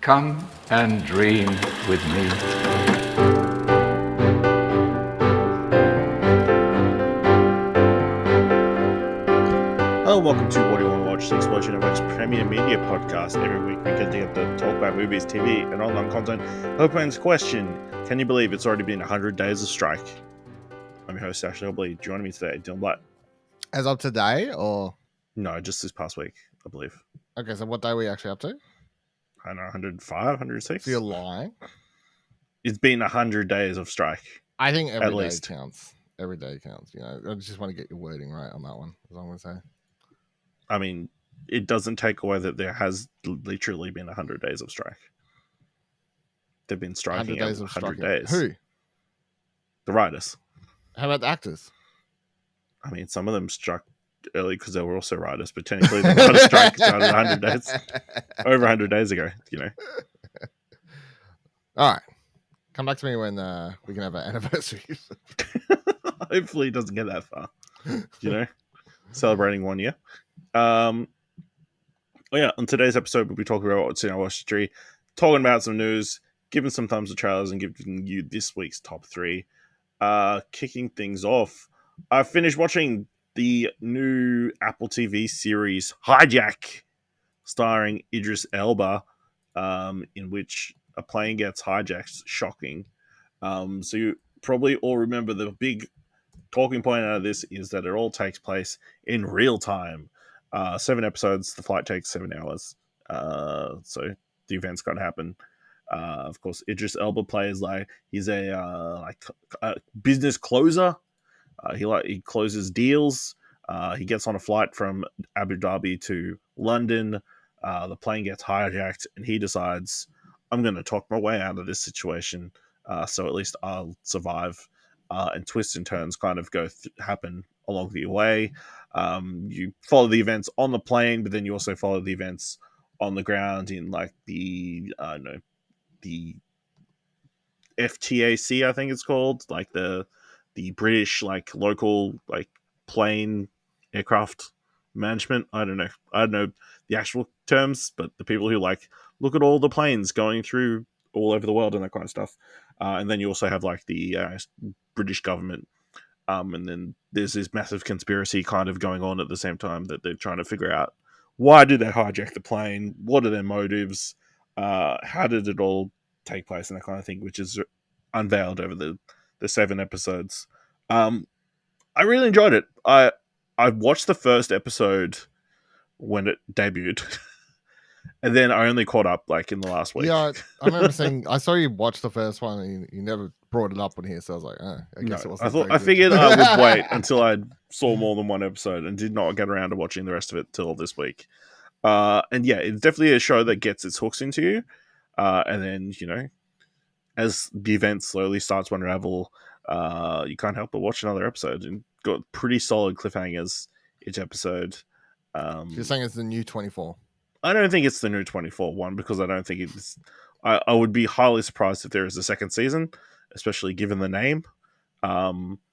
Come and dream with me. Hello, welcome to What Do You Want to Watch, the Explosion Network's premier media podcast. Every week we get together to talk about movies, TV, and online content. Open's question, can you believe it's already been 100 days of strike? I'm your host, Ashley Hobley. Joining me today, Dylan Blatt. As of today, or? No, just this past week, I believe. Okay, so what day are we actually up to? I don't know, 105, 106? So you're lying? It's been 100 days of strike. I think every day least. counts. Every day counts. You know, I just want to get your wording right on that one, as I'm going to say. I mean, it doesn't take away that there has literally been 100 days of strike. They've been striking 100 days out of 100 striking. days. Who? The writers. How about the actors? I mean, some of them struck early because they were also writers, but technically the writer strike started 100 days, over 100 days ago, you know. All right. Come back to me when we can have our anniversaries. Hopefully it doesn't get that far, you know, celebrating 1 year. On today's episode, we'll be talking about what's in our watch history, talking about some news, giving some thumbs to trailers, and giving you this week's top three. Kicking things off, I finished watching the new Apple TV series Hijack, starring Idris Elba, in which a plane gets hijacked. Shocking. So you probably all remember the big talking point out of this is that it all takes place in real time. 7 episodes. The flight takes 7 hours. So the events got to happen. Of course, Idris Elba plays he's a business closer. He closes deals. He gets on a flight from Abu Dhabi to London. The plane gets hijacked, and he decides, I'm going to talk my way out of this situation, so at least I'll survive. And twists and turns kind of happen along the way. You follow the events on the plane, but then you also follow the events on the ground in the FTAC, I think it's called, the British local plane aircraft management. I don't know the actual terms, but the people who look at all the planes going through all over the world and that kind of stuff. And then you also have the British government. And then there's this massive conspiracy kind of going on at the same time that they're trying to figure out, why did they hijack the plane? What are their motives? How did it all take place, and that kind of thing, which is unveiled over the 7 episodes. I really enjoyed it. I watched the first episode when it debuted, and then I only caught up in the last week. Yeah, I remember saying I saw you watch the first one, and you never brought it up on here, so I was like, I guess it wasn't. I figured I would wait until I saw more than one episode, and did not get around to watching the rest of it till this week. And yeah, it's definitely a show that gets its hooks into you, and then as the events slowly start to unravel, you can't help but watch another episode, and got pretty solid cliffhangers each episode. You're saying it's the new 24? I don't think it's the new 24 one, because I don't think it's. I would be highly surprised if there is a second season, especially given the name. But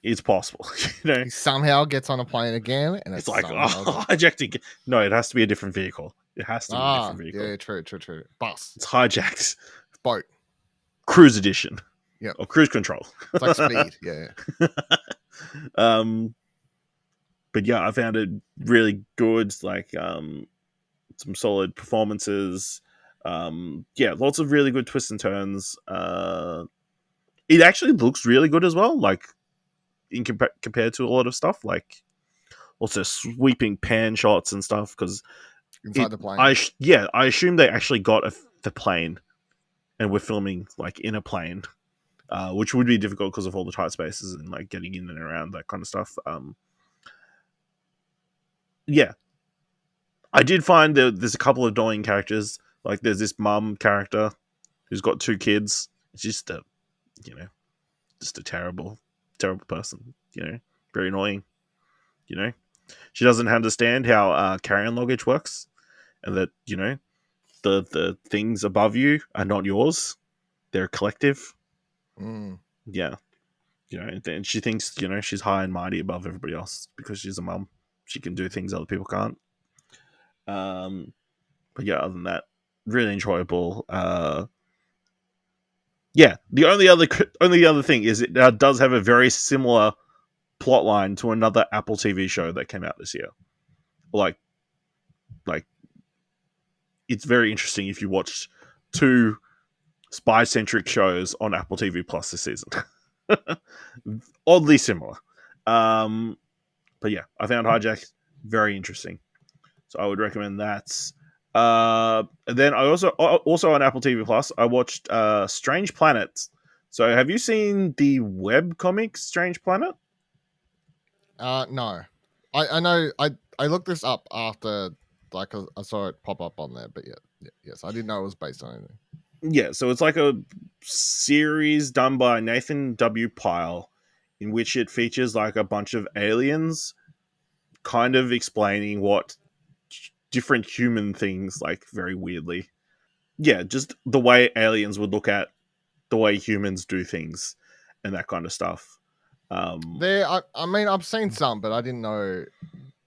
it's possible. He somehow gets on a plane again, and it's hijacked. No, it has to be a different vehicle. It has to be a different vehicle. Yeah, true. Bus. It's hijacked. Boat. Cruise edition. Yeah. Or cruise control. It's like Speed. Yeah. But yeah, I found it really good. Some solid performances. Lots of really good twists and turns. It actually looks really good as well. Compared to a lot of stuff, also sweeping pan shots and stuff, because inside the plane. I assume they actually got the plane, and we're filming in a plane, which would be difficult because of all the tight spaces and getting in and around that kind of stuff. I did find that there's a couple of annoying characters. There's this mum character who's got 2 kids. It's just a terrible person. Very annoying. She doesn't understand how carry-on luggage works, and that the things above you are not yours; they're collective. Yeah, and she thinks she's high and mighty above everybody else because she's a mum. She can do things other people can't. But yeah, other than that, really enjoyable. Yeah, the only other thing is it does have a very similar plot line to another Apple TV show that came out this year. Like it's very interesting if you watch two spy centric shows on Apple TV Plus this season. Oddly similar. But yeah, I found Hijack very interesting. So I would recommend that. And then I also on Apple TV Plus, I watched Strange Planets. So have you seen the web comic Strange Planet? No. I know I looked this up after like I saw it pop up on there, but yes, I didn't know it was based on anything. Yeah, so it's like a series done by Nathan W. Pyle, in which it features like a bunch of aliens kind of explaining what different human things, like very weirdly. Yeah, just the way aliens would look at the way humans do things and that kind of stuff. I mean, I've seen some, but I didn't know.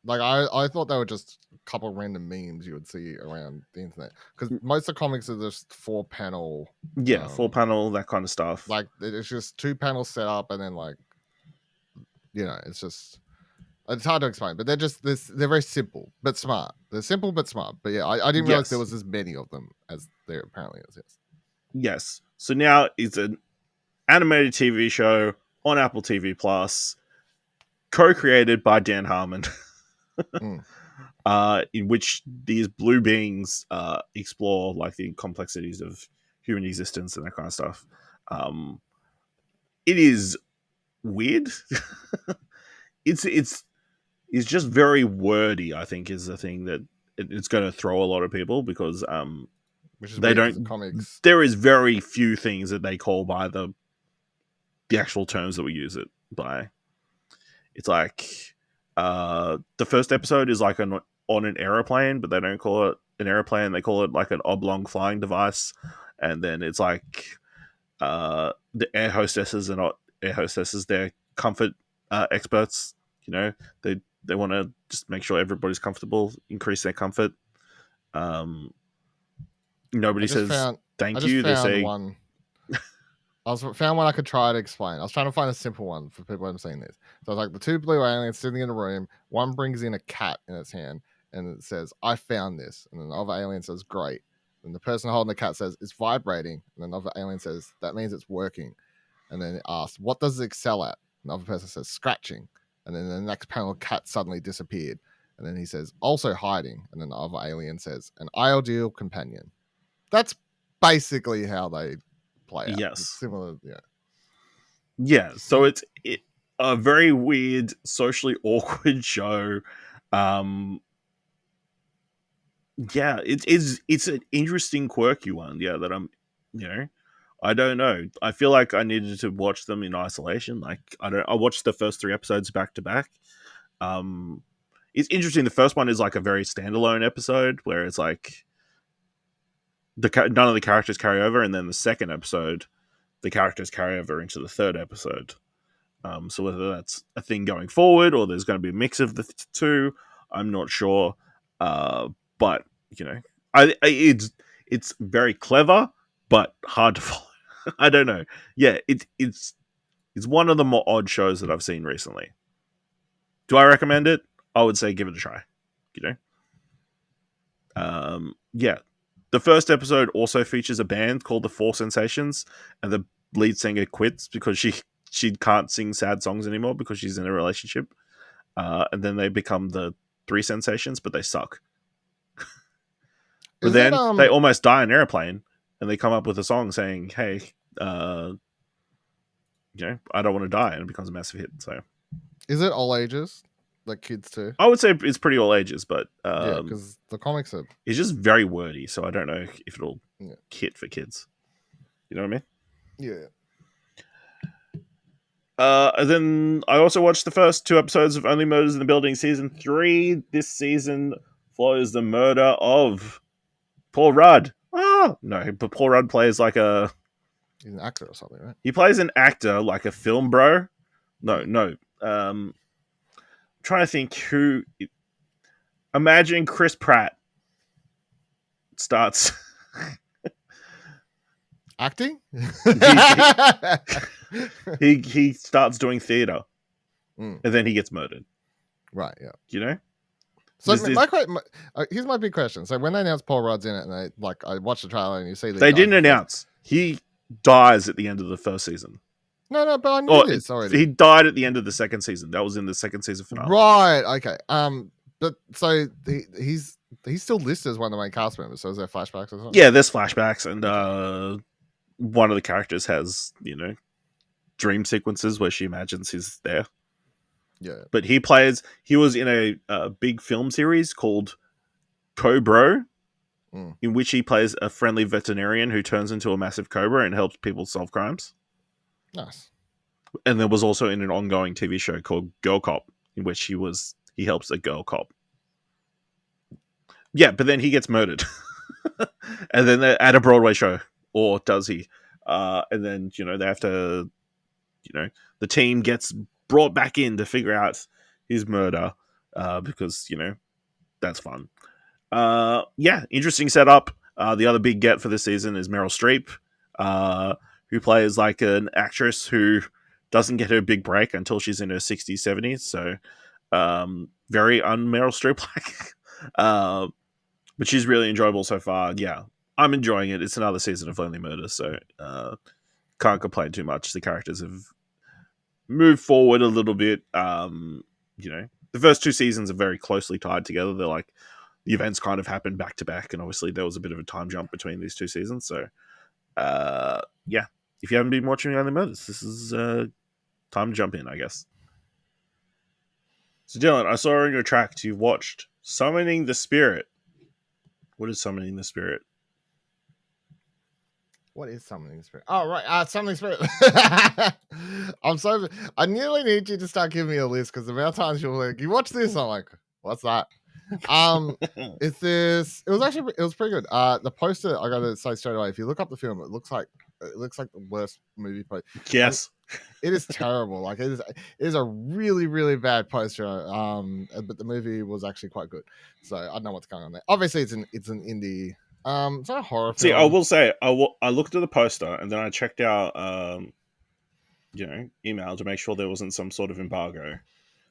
Like, I thought they were just a couple random memes you would see around the internet, because most of the comics are just 4-panel. Yeah, 4-panel, that kind of stuff. Like, it's just 2 panels set up, and then like, it's just. It's hard to explain, but they're very simple but smart. They're simple but smart. But yeah, I didn't realize there was as many of them as there apparently is. Yes. Yes. So now it's an animated TV show on Apple TV Plus, co-created by Dan Harmon, in which these blue beings explore like the complexities of human existence and that kind of stuff. It is weird. It's just very wordy, I think, is the thing that it's going to throw a lot of people, because Which is they weird, 'cause don't. the comics. There is very few things that they call by the actual terms that we use it by. It's like the first episode is like on an aeroplane, but they don't call it an aeroplane. They call it like an oblong flying device, and then it's like the air hostesses are not air hostesses; they're comfort experts. They want to just make sure everybody's comfortable, increase their comfort. Nobody says thank you. They say one. Found one I could try to explain. I was trying to find a simple one for people who haven't seen this. So it's like the 2 blue aliens sitting in a room. One brings in a cat in its hand, and it says, "I found this." And then the other alien says, "Great." And the person holding the cat says, "It's vibrating." And then the other alien says, "That means it's working." And then it asks, "What does it excel at?" And the other person says, "Scratching." And then the next panel, cat suddenly disappeared. And then he says, "Also hiding." And then the other alien says, "An ideal companion." That's basically how they play out. yes, It's similar, yeah. Yeah, so it's a very weird, socially awkward show. Yeah, it's an interesting, quirky one. Yeah, that I don't know. I feel like I needed to watch them in isolation. Like I watched the first 3 episodes back to back. It's interesting. The first one is like a very standalone episode where it's like none of the characters carry over, and then the second episode, the characters carry over into the third episode. So whether that's a thing going forward or there's going to be a mix of the two, I'm not sure. But it's very clever, but hard to follow. I don't know. Yeah, it's one of the more odd shows that I've seen recently. Do I recommend it? I would say give it a try. Yeah. The first episode also features a band called the Four Sensations, and the lead singer quits because she can't sing sad songs anymore because she's in a relationship. And then they become the Three Sensations, but they suck. But then they almost die in an airplane, and they come up with a song saying, "Hey, I don't want to die," and it becomes a massive hit. So, is it all ages, like kids too? I would say it's pretty all ages, but yeah, because the comics are. It's just very wordy, so I don't know if it'll hit for kids. You know what I mean? Yeah. And then I also watched the first 2 episodes of Only Murders in the Building season 3. This season follows the murder of Paul Rudd. No, but Paul Rudd plays like he's an actor or something, right? He plays an actor, like a film bro. No. Trying to think who. Imagine Chris Pratt starts Acting? he starts doing theater, Mm. and then he gets murdered. Right, yeah. You know? So There's- here's my big question. So when they announced Paul Rudd's in it, and I watched the trailer, and you see these They guys didn't in the- announce. He dies at the end of the first season. No, but I knew Or this already. he died at the end of the second season. That was in the second season finale. Right. Okay. But so he's still listed as one of the main cast members. So is there flashbacks or something? Yeah, there's flashbacks, and one of the characters has dream sequences where she imagines he's there. Yeah. But he was in a big film series called Cobra, in which he plays a friendly veterinarian who turns into a massive cobra and helps people solve crimes. Nice. And there was also in an ongoing TV show called Girl Cop, in which he helps a girl cop. Yeah, but then he gets murdered. And then they're at a Broadway show, or does he? And then they have to, the team gets brought back in to figure out his murder, because that's fun. Yeah, interesting setup. The other big get for this season is Meryl Streep, who plays like an actress who doesn't get her big break until she's in her 60s, 70s. So very un-Meryl Streep-like. But she's really enjoyable so far. Yeah, I'm enjoying it. It's another season of Only Murder, so can't complain too much. The characters have moved forward a little bit. The first two seasons are very closely tied together. They're like the events kind of happen back to back, and obviously there was a bit of a time jump between these two seasons. So, yeah, if you haven't been watching Only Murders, this is time to jump in, I guess. So, Dylan, I saw in your Trakt you watched Summoning the Spirit. What is Summoning the Spirit? What is Summoning the Spirit? Oh, right. Summoning Spirit. I nearly need you to start giving me a list because the amount of times you're like, you watch this, I'm like, what's that? It's this. It was pretty good. The poster, I gotta say straight away, if you look up the film, it looks like the worst movie poster. Yes. It is terrible. Like it is a really, really bad poster. But the movie was actually quite good. So I don't know what's going on there. Obviously, it's an indie. It's not a horror film. See, I will say, I looked at the poster and then I checked out, email to make sure there wasn't some sort of embargo.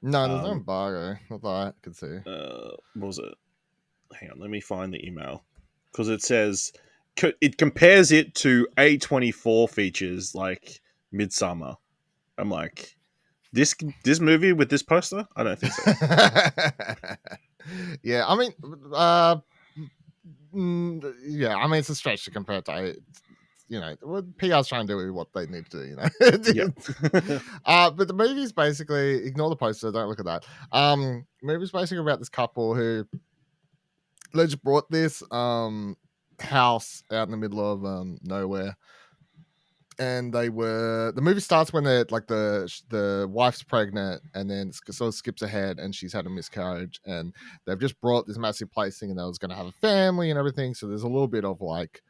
No, there's no embargo. Not that I could see. What was it? Hang on, let me find the email because it says it compares it to A24 features like Midsummer. I'm like, this movie with this poster? I don't think so. Yeah, I mean, yeah, I mean, it's a stretch to compare it to, what PR's trying to do what they need to do, Yeah. But the movie's basically, ignore the poster, don't look at that. The movie's basically about this couple who they just brought this house out in the middle of nowhere. And the movie starts when they're like the wife's pregnant, and then it sort of skips ahead and she's had a miscarriage, and they've just brought this massive place thing, and they was going to have a family and everything. So there's a little bit of like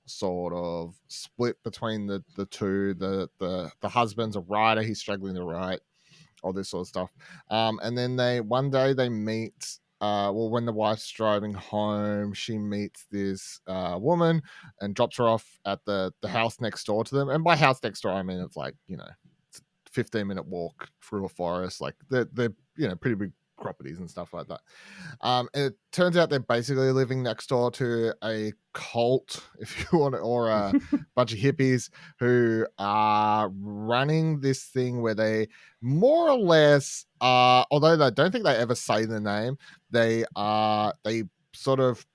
sort of split between the two. The husband's a writer, he's struggling to write, all this sort of stuff. And then one day they meet. When the wife's driving home, she meets this woman and drops her off at the house next door to them. And by house next door, I mean it's like it's a 15-minute walk through a forest. Like they're pretty big properties and stuff like that. And it turns out they're basically living next door to a cult, if you want, or a bunch of hippies who are running this thing where they more or less, although I don't think they ever say the name, they sort of,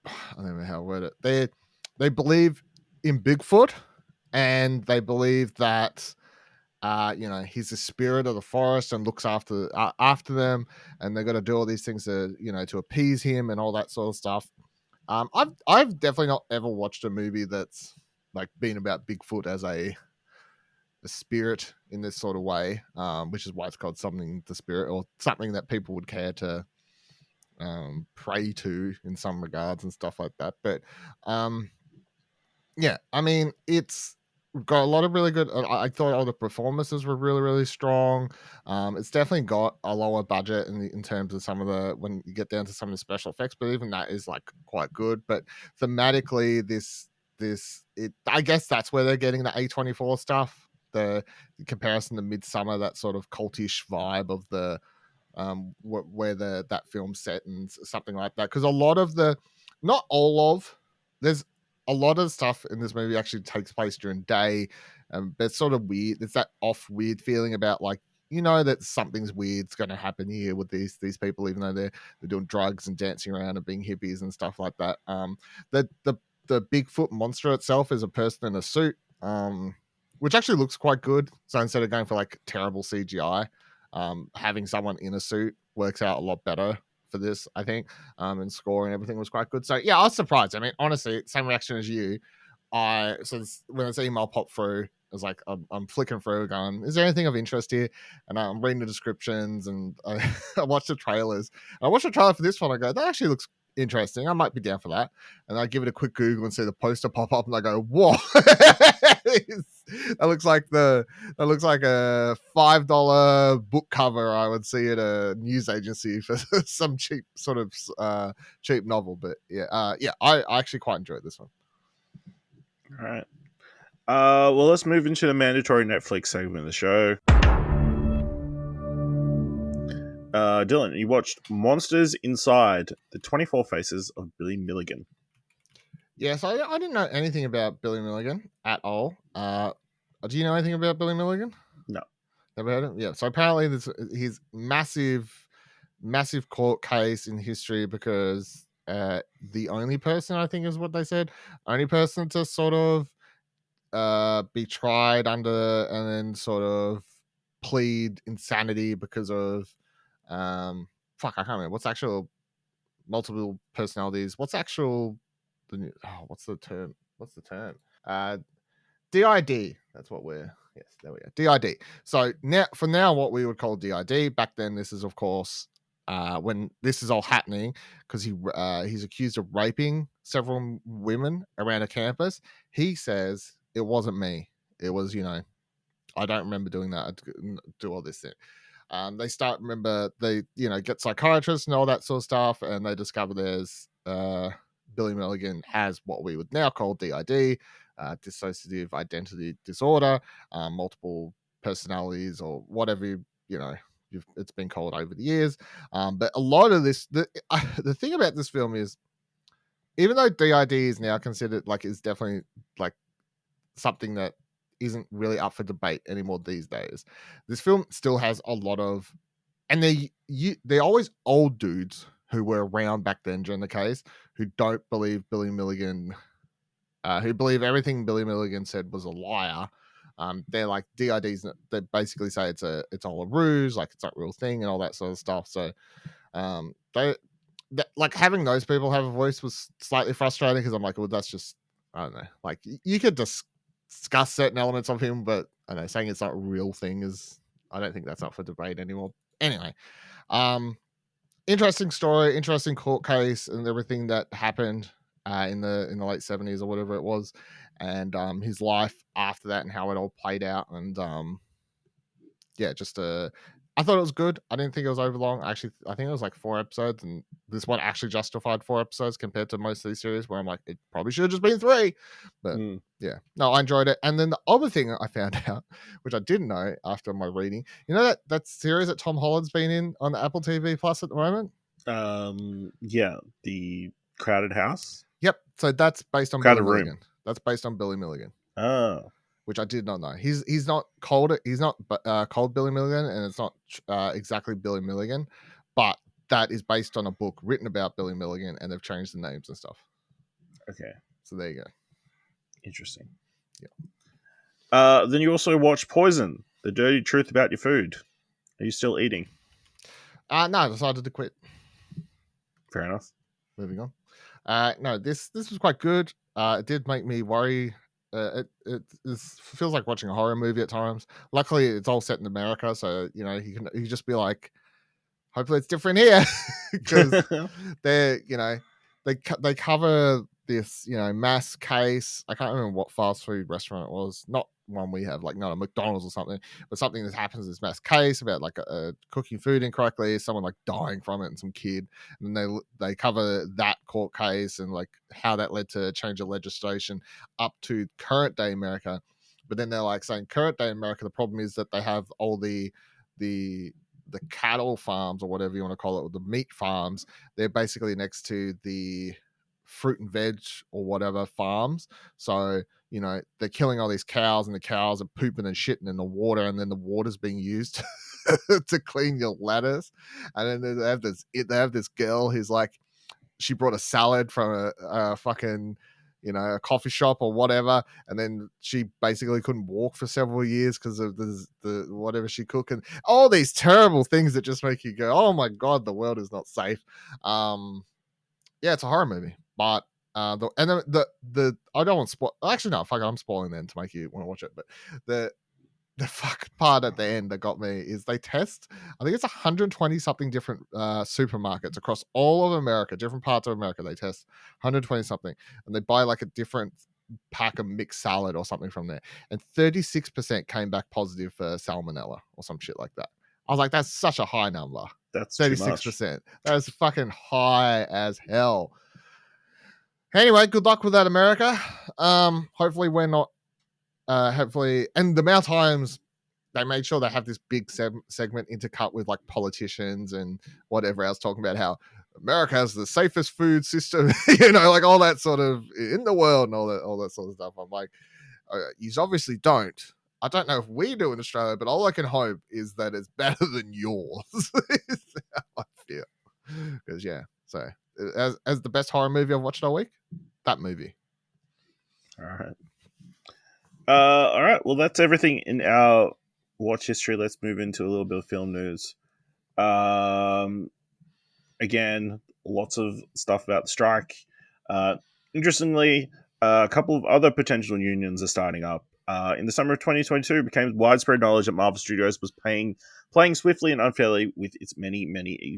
I don't know how to word it. They believe in Bigfoot, and they believe that he's the spirit of the forest and looks after them, and they're going to do all these things to appease him and all that sort of stuff. I've definitely not ever watched a movie that's like been about Bigfoot as a spirit in this sort of way, which is why it's called Something the Spirit, or something that people would care to pray to in some regards and stuff like that. But yeah, I mean, it's got a lot of really good. I thought all the performances were really, really strong. It's definitely got a lower budget in terms of some of the when you get down to some of the special effects, but even that is like quite good. But thematically, I guess that's where they're getting the A24 stuff. The comparison to Midsummer, that sort of cultish vibe of the where that film's set and something like that. Because a lot of not all of, there's a lot of stuff in this movie actually takes place during day, but it's sort of weird. There's that off weird feeling about like that something's weird's going to happen here with these people, even though they're doing drugs and dancing around and being hippies and stuff like that. The Bigfoot monster itself is a person in a suit, which actually looks quite good. So instead of going for like terrible CGI, having someone in a suit works out a lot better for this, I think. And score and everything was quite good. So yeah, I was surprised. I mean, honestly, same reaction as you. When this email popped through, I was like, I'm flicking through, going, "Is there anything of interest here?" And I'm reading the descriptions, and I watched the trailers. And I watched the trailer for this one. I go, "That actually looks interesting. I might be down for that." And I give it a quick Google and see the poster pop up, and I go, "Whoa!" That looks like a $5 book cover I would see at a news agency for some cheap sort of cheap novel. But I actually quite enjoyed this one. All right. Well, let's move into the mandatory Netflix segment of the show. Dylan, you watched Monsters Inside: The 24 Faces of Billy Milligan. Yeah, so I didn't know anything about Billy Milligan at all. Do you know anything about Billy Milligan? No. Never heard of him? Yeah. So apparently his massive court case in history because the only person, I think is what they said, only person to sort of be tried under and then sort of plead insanity because of I can't remember what's actual multiple personalities. What's the term? DID. That's what there we go. DID. So now what we would call DID. Back then, this is of course when this is all happening because he's accused of raping several women around a campus. He says it wasn't me. It was I don't remember doing that. I do all this thing. They get psychiatrists and all that sort of stuff, and they discover there's Billy Milligan has what we would now call DID, dissociative identity disorder, multiple personalities, or whatever it's been called over the years. But a lot of this, the thing about this film is, even though DID is now considered is definitely like something that isn't really up for debate anymore these days, this film still has a lot of, and they're always old dudes who were around back then during the case who don't believe Billy Milligan, who believe everything Billy Milligan said was a liar. They're like DIDs. They basically say it's all a ruse, like it's not a real thing, and all that sort of stuff. So, like having those people have a voice was slightly frustrating because I'm like, well, that's just, I don't know. Like you could discuss certain elements of him, but I don't know, saying it's not a real thing is, I don't think that's up for debate anymore. Anyway, interesting story, interesting court case, and everything that happened in the late 70s or whatever it was, and his life after that and how it all played out. And I thought it was good. I didn't think it was over long. Actually, I think it was like 4 episodes, and this one actually justified 4 episodes compared to most of these series where I'm like, it probably should have just been 3. But yeah, no, I enjoyed it. And then the other thing I found out, which I didn't know after my reading, that series that Tom Holland's been in on the Apple TV Plus at the moment? Yeah, the Crowded House. Yep. So that's based on Crowded Billy Room. Milligan. That's based on Billy Milligan. Oh. Which I did not know. He's not called called Billy Milligan, and it's not exactly Billy Milligan, but that is based on a book written about Billy Milligan, and they've changed the names and stuff. Okay. So there you go. Interesting. Yeah. Then you also watch Poison: The Dirty Truth About Your Food. Are you still eating? No, I decided to quit. Fair enough. Moving on. No, this was quite good. It did make me worry. It feels like watching a horror movie at times. Luckily, it's all set in America, so you can just be like, hopefully it's different here, because they cover this, mass case. I can't remember what fast food restaurant it was. Not one we have, like not a McDonald's or something, but something that happens in this mass case about like cooking food incorrectly, someone like dying from it, and some kid. And they cover that court case and like how that led to a change of legislation up to current day America. But then they're like saying current day America, the problem is that they have all the cattle farms or whatever you want to call it, or the meat farms. They're basically next to the fruit and veg or whatever farms. So, they're killing all these cows, and the cows are pooping and shitting in the water, and then the water's being used to clean your lettuce. And then they have this girl who's like, she brought a salad from a fucking a coffee shop or whatever, and then she basically couldn't walk for several years because of the whatever she cooked, and all these terrible things that just make you go, oh my god, the world is not safe. Yeah, it's a horror movie, but the I don't want to spoil. Actually, no, fuck it, I'm spoiling then to make you want to watch it. But the fucking part at the end that got me is they test, I think it's 120 something different supermarkets across all of America, different parts of America. They test 120 something, and they buy like a different pack of mixed salad or something from there, and 36% came back positive for salmonella or some shit like that. I was like, that's such a high number. That's 36%. That is fucking high as hell. Anyway, good luck with that, America. Hopefully we're not. Hopefully, and the amount of times they made sure they have this big segment intercut with like politicians and whatever else, talking about how America has the safest food system, like all that sort of in the world and all that sort of stuff. I'm like, you obviously don't. I don't know if we do in Australia, but all I can hope is that it's better than yours. Is how I feel. Because so as the best horror movie I've watched all week, that movie. All right. Well, that's everything in our watch history. Let's move into a little bit of film news. Again, lots of stuff about the strike. Interestingly, a couple of other potential unions are starting up. In the summer of 2022, it became widespread knowledge that Marvel Studios was playing swiftly and unfairly with its many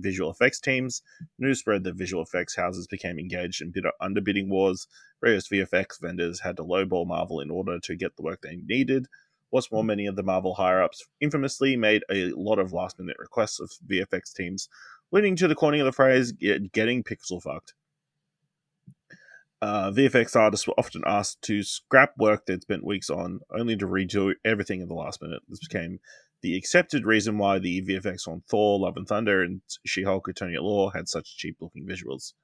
visual effects teams. News spread that visual effects houses became engaged in underbidding wars. Various VFX vendors had to lowball Marvel in order to get the work they needed. What's more, many of the Marvel higher-ups infamously made a lot of last-minute requests of VFX teams, leading to the coining of the phrase, getting pixel fucked. VFX artists were often asked to scrap work they'd spent weeks on, only to redo everything at the last minute. This became the accepted reason why the VFX on Thor, Love and Thunder, and She-Hulk Attorney at Law had such cheap-looking visuals.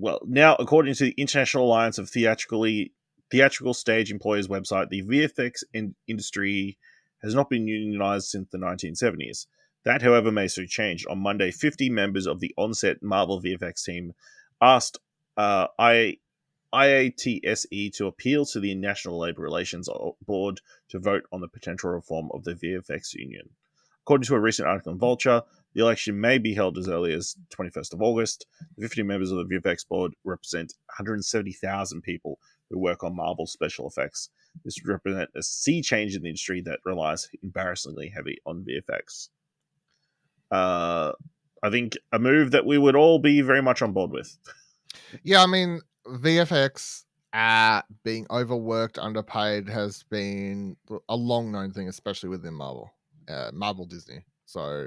Well, now, according to the International Alliance of Theatrical Stage Employers website, the VFX industry has not been unionized since the 1970s. That, however, may soon change. On Monday, 50 members of the on-set Marvel VFX team asked IATSE to appeal to the National Labour Relations Board to vote on the potential reform of the VFX union. According to a recent article in Vulture, the election may be held as early as 21st of August. The 50 members of the VFX board represent 170,000 people who work on Marvel special effects. This would represent a sea change in the industry that relies embarrassingly heavy on VFX. I think a move that we would all be very much on board with. Yeah, I mean, VFX being overworked, underpaid has been a long-known thing, especially within Marvel Disney. So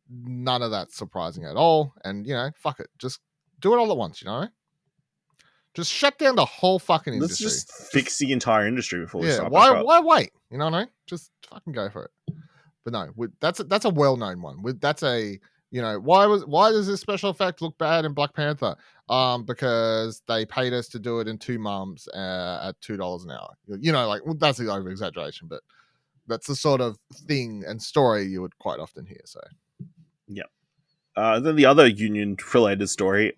none of that's surprising at all. And, fuck it. Just do it all at once, Just shut down the whole fucking industry. Let's just fix the entire industry before we start. Why wait? You know what I mean? Just fucking go for it. But no, that's a well-known one. That's a why does this special effect look bad in Black Panther? Because they paid us to do it in 2 months at $2 an hour. That's the over exaggeration, but that's the sort of thing and story you would quite often hear. So, yeah. Then the other union-related story.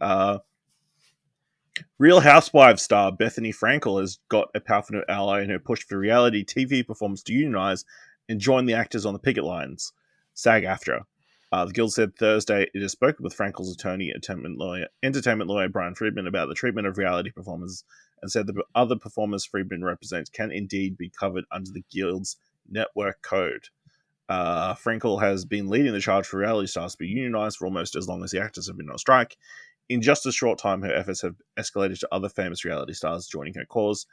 Real Housewives star Bethany Frankel has got a powerful ally in her push for reality TV performers to unionize and join the actors on the picket lines. SAG-AFTRA. The Guild said Thursday it has spoken with Frankel's attorney, entertainment lawyer Brian Friedman, about the treatment of reality performers, and said the other performers Friedman represents can indeed be covered under the Guild's network code. Frankel has been leading the charge for reality stars to be unionized for almost as long as the actors have been on strike. in just a short time, her efforts have escalated to other famous reality stars joining her cause,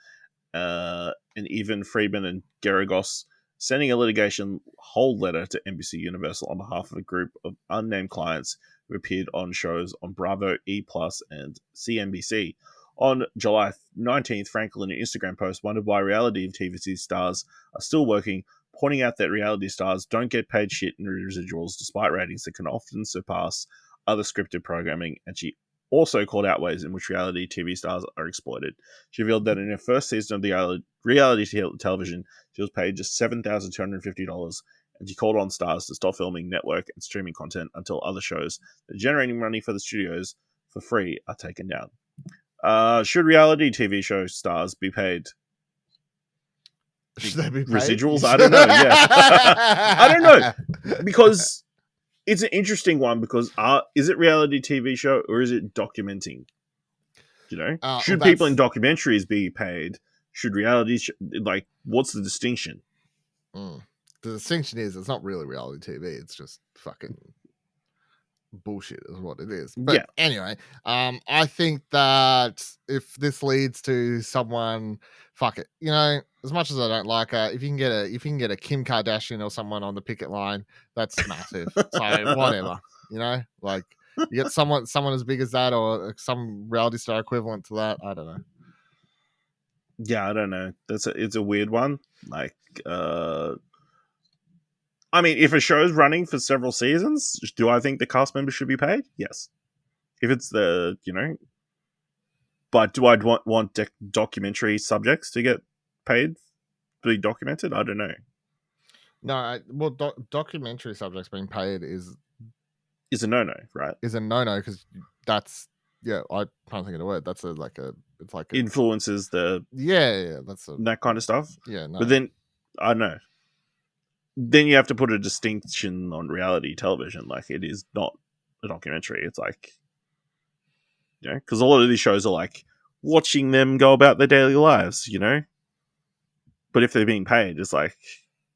and even Friedman and Garagos sending a litigation hold letter to NBC Universal on behalf of a group of unnamed clients who appeared on shows on Bravo, E+, and CNBC. On July 19th, Frankel in an Instagram post wondered why reality TV stars are still working, pointing out that reality stars don't get paid shit in residuals despite ratings that can often surpass other scripted programming, and she also called out ways in which reality TV stars are exploited. She revealed that in her first season of the reality television, she was paid just $7,250, and she called on stars to stop filming network and streaming content until other shows that are generating money for the studios for free are taken down. Should reality TV show stars be paid? Should they be paid? Residuals? I don't know. Yeah, I don't know, because it's an interesting one. Because is it reality TV show or is it documenting? You know, should people in documentaries be paid? Should reality like what's the distinction? The distinction is it's not really reality TV. It's just fucking bullshit is what it is. But yeah. Anyway, I think that if this leads to someone, fuck it. You know, as much as I don't like her, if you can get a Kim Kardashian or someone on the picket line, that's massive. So whatever, you know, like you get someone as big as that or some reality star equivalent to that. I don't know. Yeah, I don't know. It's a weird one. Like, I mean, if a show's running for several seasons, do I think the cast members should be paid? Yes. If it's the, you know, but do I want documentary subjects to get paid to be documented? I don't know. No, well, documentary subjects being paid is a no-no, right? Is a no-no because that's I can't think of the word. That's it's like influences the that's that kind of stuff. Yeah, no. But then I don't know. Then you have to put a distinction on reality television. Like it is not a documentary. It's like, you know, because a lot of these shows are like watching them go about their daily lives, you know. But if they're being paid, it's like,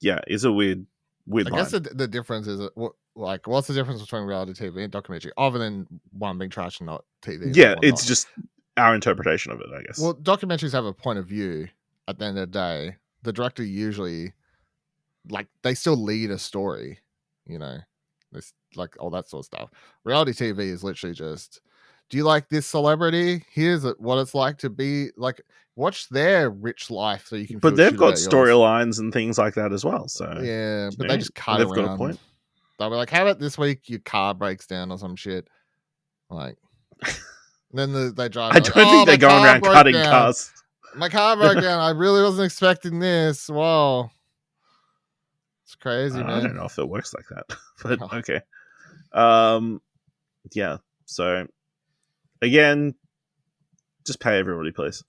yeah, it's a weird line. I guess the difference is what's the difference between reality TV and documentary, other than one being trash and not TV? Yeah, it's just our interpretation of it, I guess. Well, documentaries have a point of view. At the end of the day, the director usually, like, they still lead a story, you know, this like all that sort of stuff. Reality TV is literally just, do you like this celebrity? Here's what it's like to be like. Watch their rich life so you can. But they've got storylines and things like that as well. So yeah, but they just cut they've around. got a point. They'll be like, "How about this week your car breaks down or some shit?" Like, then they drive. I don't think they're going around cutting cars. My car broke down. I really wasn't expecting this. Whoa. It's crazy, man. I don't know if it works like that, but okay. Yeah. So again, just pay everybody, please.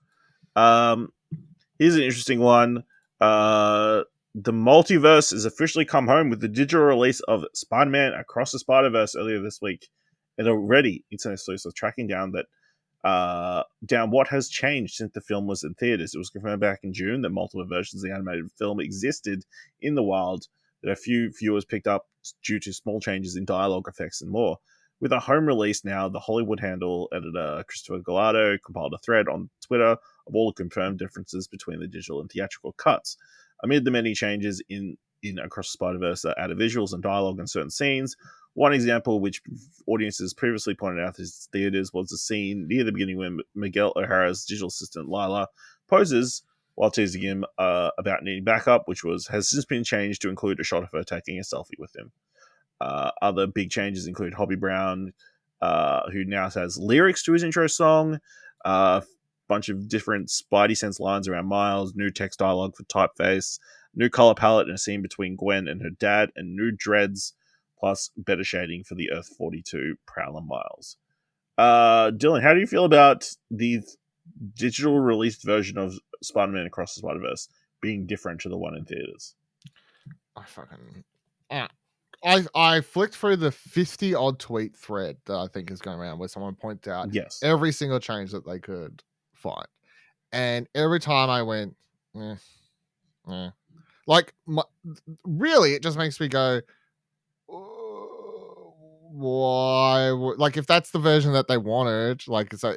Here's an interesting one. The multiverse has officially come home with the digital release of Spider-Man Across the Spider-Verse earlier this week, and already internet exclusive tracking down what has changed since the film was in theaters. It was confirmed back in June that multiple versions of the animated film existed in the wild, that a few viewers picked up due to small changes in dialogue effects and more. With a home release now, the Hollywood Handle editor Christopher Gallardo compiled a thread on Twitter of all the confirmed differences between the digital and theatrical cuts. Amid the many changes in Across the Spider-Verse that added visuals and dialogue in certain scenes, one example which audiences previously pointed out in theaters was the scene near the beginning when Miguel O'Hara's digital assistant Lila poses while teasing him about needing backup, which has since been changed to include a shot of her taking a selfie with him. Other big changes include Hobie Brown, who now has lyrics to his intro song, a bunch of different Spidey sense lines around Miles, new text dialogue for Typeface, new color palette in a scene between Gwen and her dad, and new dreads, plus better shading for the Earth 42 Prowler Miles. Dylan, how do you feel about the digital released version of Spider-Man Across the Spider-Verse being different to the one in theaters? I flicked through the 50 odd tweet thread that I think is going around where someone points out every single change that they could find, and every time I went, like really, it just makes me go, why like if that's the version that they wanted, like so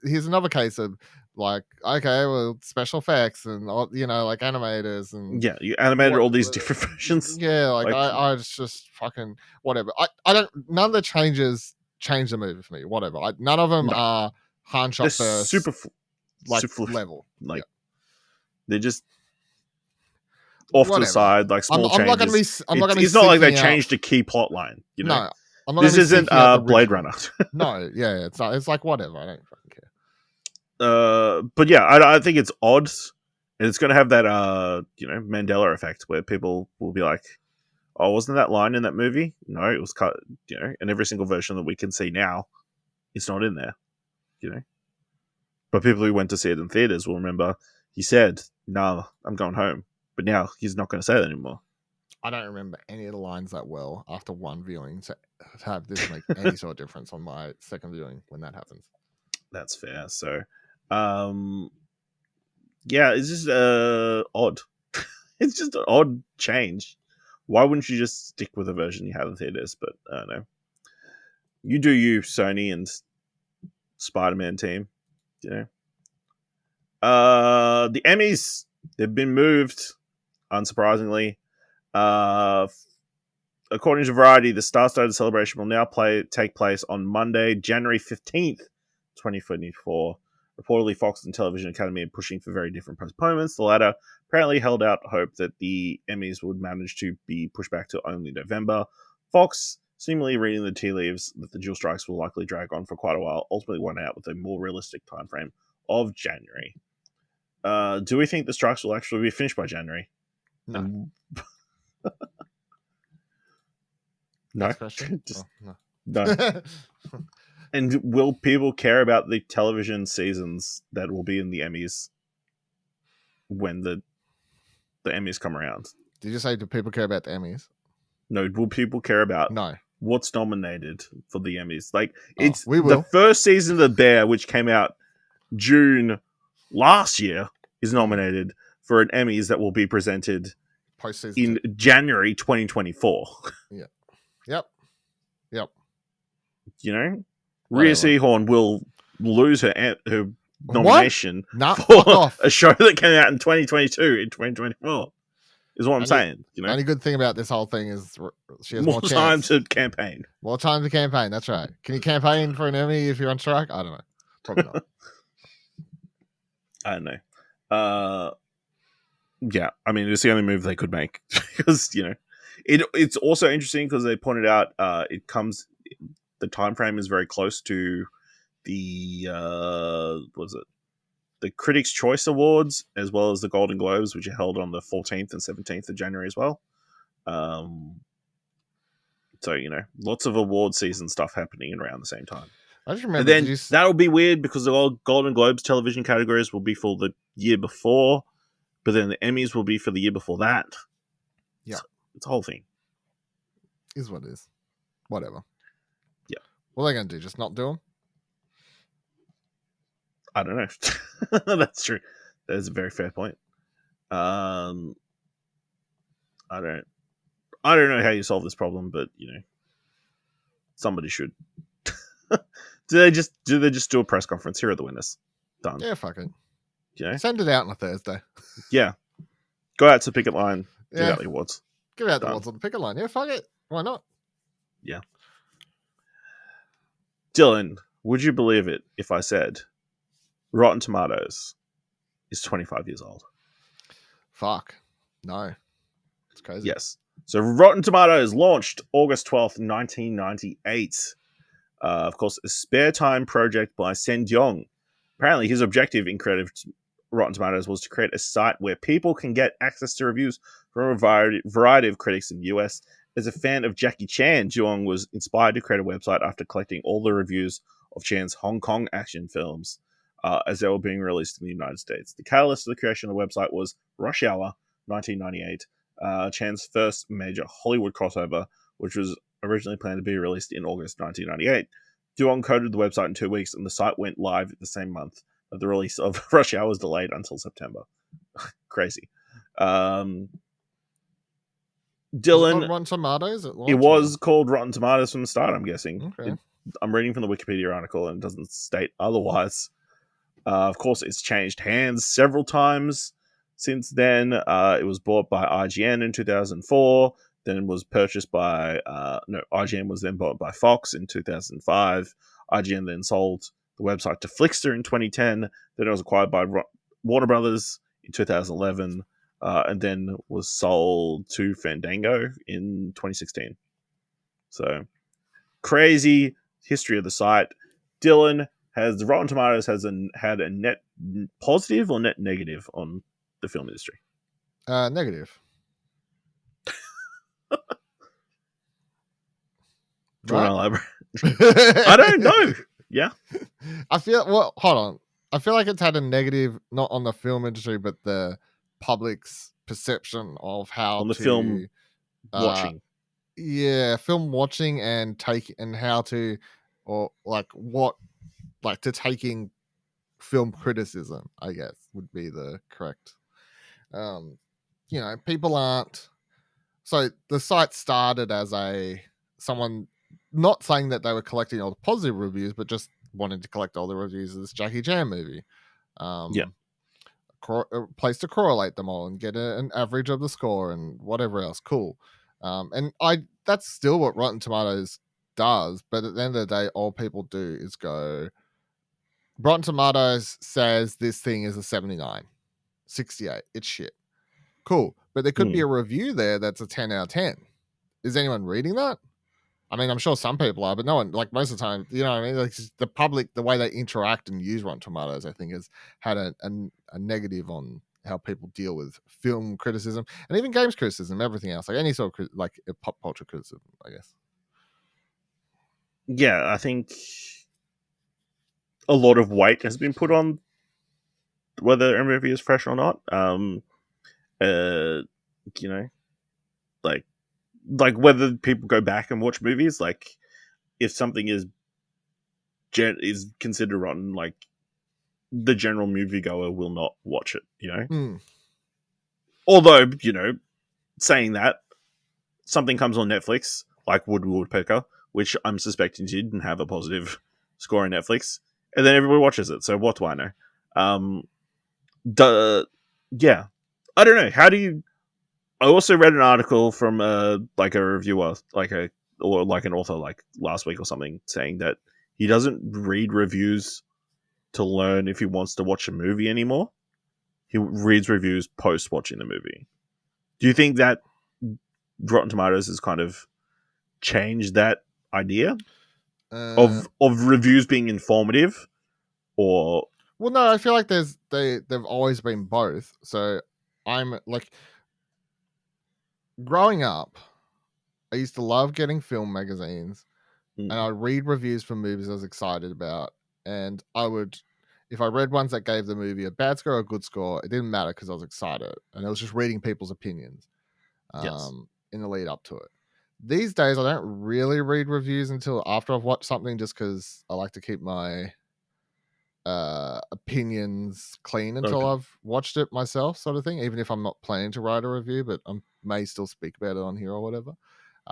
here's another case of like, okay, well, special effects and like animators and Yeah, you animated what, all these different versions. yeah, like Like, I just fucking whatever. I don't, none of the changes change the movie for me, whatever. None of them No. are Han they're shot first super, like super level, like yeah. they're just off to the Whatever. side, like small I'm not gonna be changes. I'm not gonna be It's not like they seeking out, changed a key plot line. You know, no, I'm not this gonna be isn't seeking out the Blade original. Runner. No, yeah, it's not. It's like whatever. I don't fucking care. But yeah, I think it's odd, and it's going to have that Mandela effect where people will be like, "Oh, wasn't that line in that movie? No, it was cut." And every single version that we can see now, it's not in there. But people who went to see it in theaters will remember he said, "No, I'm going home," but now he's not going to say that anymore. I don't remember any of the lines that well after one viewing to have this make any sort of difference on my second viewing when that happens. That's fair. So, yeah, it's just odd. It's just an odd change. Why wouldn't you just stick with the version you have in theaters? But I don't know. You do you, Sony and Spider-Man team. The Emmys, they've been moved, unsurprisingly. According to Variety, the star-studded celebration will now take place on Monday, January 15th, 2024. Reportedly, Fox and Television Academy are pushing for very different postponements. The latter apparently held out hope that the Emmys would manage to be pushed back to only November. Fox, seemingly reading the tea leaves that the dual strikes will likely drag on for quite a while, ultimately won out with a more realistic time frame of January. Do we think the strikes will actually be finished by January? No. No. Just, no. And will people care about the television seasons that will be in the Emmys when the Emmys come around? Did you say do people care about the Emmys? No, will people care about what's nominated for the Emmys? Like, it's the first season of The Bear, which came out June last year, is nominated for an Emmys that will be presented in January 2024. Yeah. Yep. Rhea Seehorn will lose her nomination for a show that came out in 2022 in 2024. Is what I'm saying. The only good thing about this whole thing is she has more time to campaign. More time to campaign. That's right. Can you campaign for an Emmy if you're on strike? I don't know. Probably not. I don't know. Yeah, I mean, it's the only move they could make because it's also interesting because they pointed out the time frame is very close to the the Critics' Choice Awards as well as the Golden Globes, which are held on the 14th and 17th of January as well. So lots of award season stuff happening around the same time. I just remember. And then that'll be weird because the Golden Globes television categories will be for the year before, but then the Emmys will be for the year before that. Yeah, it's a whole thing. Is what it is. Whatever. Yeah. What are they going to do? Just not do them? I don't know. That's true. That is a very fair point. I don't know how you solve this problem, but somebody should. Do they just do a press conference? Here are the winners. Done. Yeah, fuck it. Send it out on a Thursday. Yeah. Go out to the picket line. Give out the awards. Give out the awards on the picket line. Yeah, fuck it. Why not? Yeah. Dylan, would you believe it if I said Rotten Tomatoes is 25 years old? Fuck. No. It's crazy. Yes. So Rotten Tomatoes launched August 12th, 1998. Of course, a spare time project by Sen Dyong. Apparently, his objective in creative Rotten Tomatoes was to create a site where people can get access to reviews from a variety of critics in the US. As a fan of Jackie Chan, Dyong was inspired to create a website after collecting all the reviews of Chan's Hong Kong action films as they were being released in the United States. The catalyst of the creation of the website was Rush Hour, 1998, Chan's first major Hollywood crossover, which was originally planned to be released in August 1998. Dyong coded the website in 2 weeks, and the site went live the same month. But the release of Rush Hour was delayed until September. Crazy. Was it on Dylan, Rotten Tomatoes at launch? it was called Rotten Tomatoes from the start, I'm guessing. Okay. I'm reading from the Wikipedia article and it doesn't state otherwise. Of course, it's changed hands several times since then. It was bought by IGN in 2004, then was purchased by... IGN was then bought by Fox in 2005. IGN then sold the website to Flickster in 2010. Then it was acquired by Warner Brothers in 2011, and then was sold to Fandango in 2016. So, crazy history of the site. Dylan has Rotten Tomatoes had a net positive or net negative on the film industry. Negative. Do you want to elaborate? I don't know. Yeah. Hold on. I feel like it's had a negative, not on the film industry, but the public's perception of how On the film watching. Yeah, film watching and how to, or like what, like to taking film criticism, I guess would be the correct. People aren't. So the site started as someone not saying that they were collecting all the positive reviews, but just wanted to collect all the reviews of this Jackie Chan movie. Yeah. A place to correlate them all and get an average of the score and whatever else. Cool. That's still what Rotten Tomatoes does, but at the end of the day, all people do is go, Rotten Tomatoes says this thing is a 79, 68. It's shit. Cool. But there could be a review there that's a 10 out of 10. Is anyone reading that? I mean, I'm sure some people are, but no one, like most of the time, you know what I mean? Like the public, the way they interact and use Rotten Tomatoes, I think has had a negative on how people deal with film criticism and even games criticism, everything else, like any sort of pop culture criticism, I guess. Yeah, I think a lot of weight has been put on whether a movie is fresh or not. Like whether people go back and watch movies, like if something is considered rotten, like the general moviegoer will not watch it, Although, saying that, something comes on Netflix, like Woodpecker, which I'm suspecting didn't have a positive score on Netflix, and then everybody watches it, so what do I know? Yeah. I don't know. How do you... I also read an article from a reviewer, an author last week or something, saying that he doesn't read reviews to learn if he wants to watch a movie anymore. He reads reviews post watching the movie. Do you think that Rotten Tomatoes has kind of changed that idea of reviews being informative, or... Well, no, I feel like they've always been both. So I'm like, growing up, I used to love getting film magazines, and I'd read reviews for movies I was excited about, and I would, if I read ones that gave the movie a bad score or a good score, it didn't matter because I was excited, and I was just reading people's opinions in the lead up to it. These days, I don't really read reviews until after I've watched something, just because I like to keep my opinions clean until I've watched it myself, sort of thing, even if I'm not planning to write a review, but I may still speak about it on here or whatever.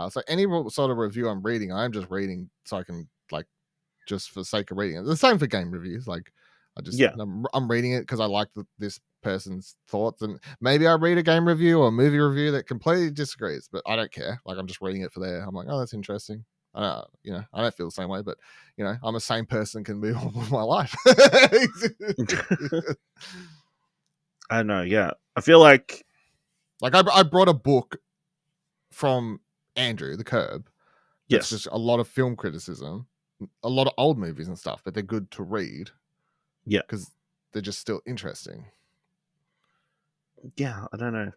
So any sort of review I'm reading, I'm just reading so I can, like, just for the sake of reading it. The same for game reviews. Like, I'm reading it because I like this person's thoughts, and maybe I read a game review or a movie review that completely disagrees, but I don't care. Like, I'm just reading it for there. I'm like, oh, that's interesting. I don't feel the same way, but I'm a sane person, can move on with my life. I don't know. Yeah, I feel like I brought a book from Andrew the Curb. Yes, just a lot of film criticism, a lot of old movies and stuff, but they're good to read. Yeah, because they're just still interesting. Yeah, I don't know.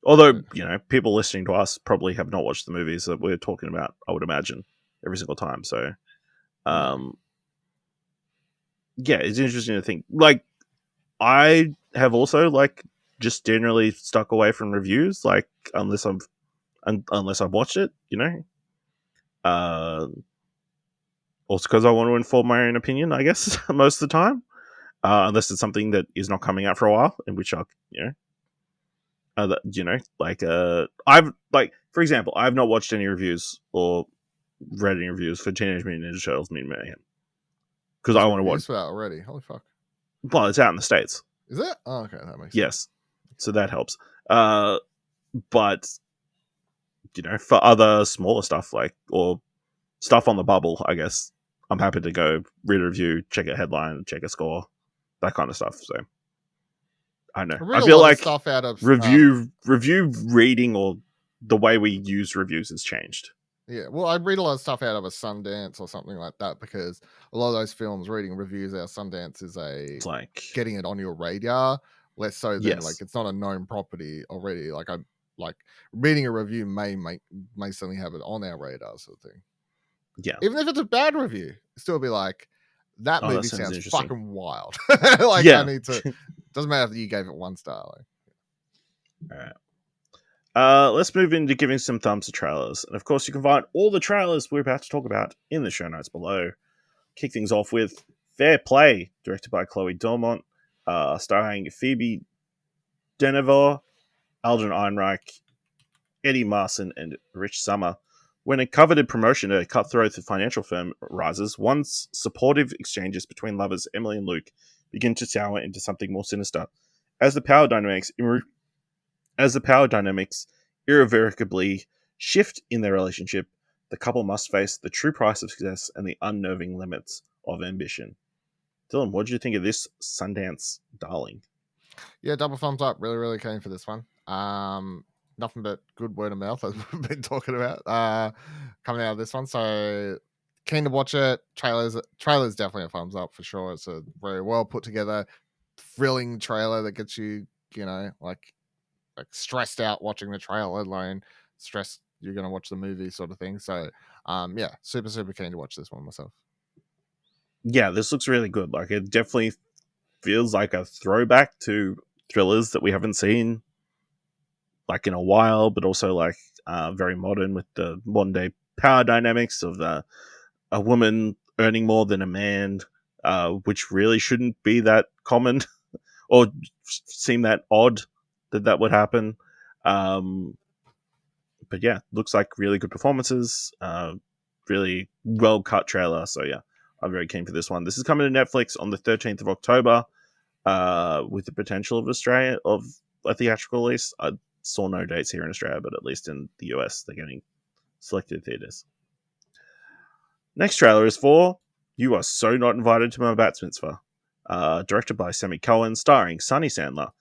Although, people listening to us probably have not watched the movies that we're talking about, I would imagine, every single time. So, yeah, it's interesting to think. Like, I have also, just generally stuck away from reviews, unless I've watched it, Also because I want to inform my own opinion, I guess, most of the time. Unless it's something that is not coming out for a while, in which I'll, I've for example, I've not watched any reviews or read any reviews for Teenage Mutant Ninja Turtles: Mutant Mayhem because I want to watch. For that already. Holy fuck! Well, it's out in the States. Is it? Oh, okay, that makes sense. Yes, so that helps. But for other smaller stuff or stuff on the bubble, I guess I'm happy to go read a review, check a headline, check a score, that kind of stuff. So I don't know. I feel like stuff out of review reading or the way we use reviews has changed. Yeah, well, I read a lot of stuff out of a Sundance or something like that because a lot of those films, reading reviews out of Sundance is It's like getting it on your radar, less so than Yes. it's not a known property already. Like reading a review may suddenly have it on our radar sort of thing. Yeah. Even if it's a bad review, still be like, that Oh, that movie sounds sounds interesting. fucking wild. Yeah. I need to. Doesn't matter if you gave it 1 star. All right. Let's move into giving some thumbs to trailers. And of course, you can find all the trailers we're about to talk about in the show notes below. Kick things off with Fair Play, directed by Chloe Dormont, starring Phoebe Denevor, Alden Ehrenreich, Eddie Marson, and Rich Summer. When a coveted promotion at a cutthroat financial firm rises, once supportive exchanges between lovers Emily and Luke begin to sour into something more sinister. As the power dynamics irrevocably shift in their relationship, the couple must face the true price of success and the unnerving limits of ambition. Dylan, what did you think of this Sundance darling? Yeah, double thumbs up. Really, really keen for this one. Nothing but good word of mouth as we've been talking about coming out of this one. So keen to watch it. Trailer's definitely a thumbs up for sure. It's a very well put together, thrilling trailer that gets you, like stressed out watching the trailer, let alone stressed you're going to watch the movie sort of thing. So yeah, super, super keen to watch this one myself. Yeah, this looks really good. Like, it definitely feels like a throwback to thrillers that we haven't seen like in a while, but also like very modern with the modern day power dynamics of a woman earning more than a man, which really shouldn't be that common or seem that odd that would happen. But yeah, looks like really good performances, really well cut trailer. So yeah, I'm very keen for this one. This is coming to Netflix on the 13th of October, with the potential of a theatrical release. I saw no dates here in Australia, but at least in the US, they're getting selected theaters. Next trailer is for You Are So Not Invited to My Bat Mitzvah, directed by Sammy Cohen, starring Sonny Sandler,